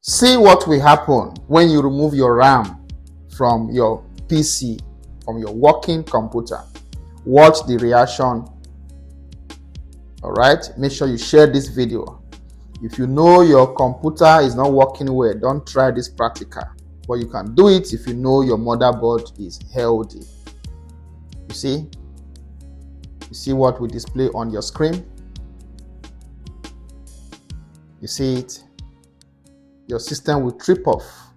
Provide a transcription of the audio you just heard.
See what will happen when you remove your RAM from your PC, from your working computer. Watch the reaction. All right, make sure you share this video. If you know your computer is not working well, don't try this practical, but you can do it if you know your motherboard is healthy. You see what we display on your screen? You see it? Your system will trip off.